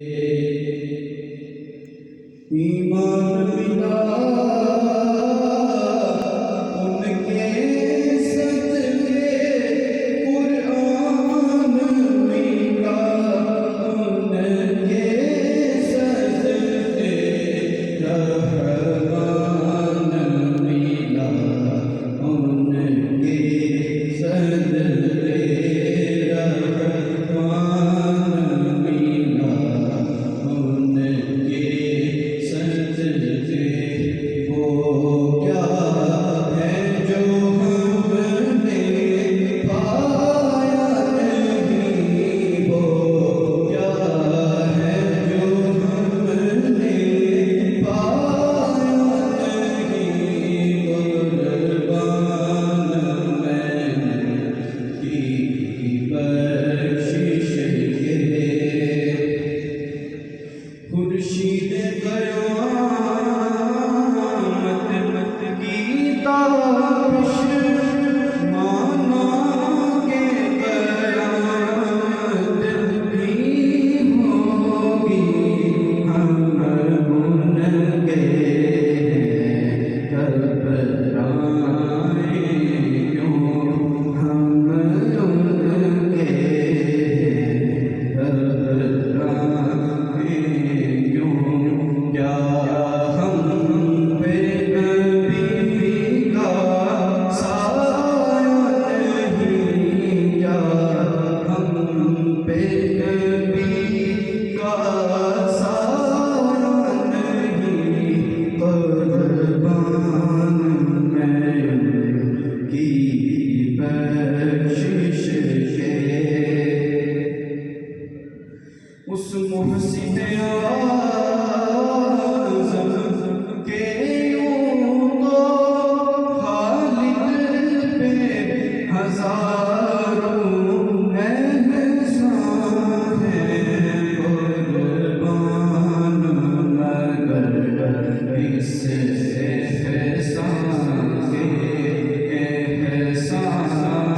ایمان ملا ان کے صدقے، قرآن ملا ان کے صدقے، رحمان ملا ان کے صدقے، رحمان ملا ان کے صدقے۔ وہ کیا ہے جو ہم نے پایا نہیں، وہ کیا ہے جو ہم نے پایا نہیں، قربان میں کی بخشش کے خورشید قیامت کی تابش مانا کہ قیامت بھی ہوگی، ہم ان کے گھبرائیں کیوں، ہم ان کے گھبرائیں کیوں، کیا ہم پہ نبی کا سایہ نہیں، کیا ہم پہ نبی کا سایہ نہیں، قربان میں کی بخشش کے۔ اس محسن اعظم کے یوں تو خالد پہ ہزاروں احسان ہیں، قربان مگر اس احسان کے، احسان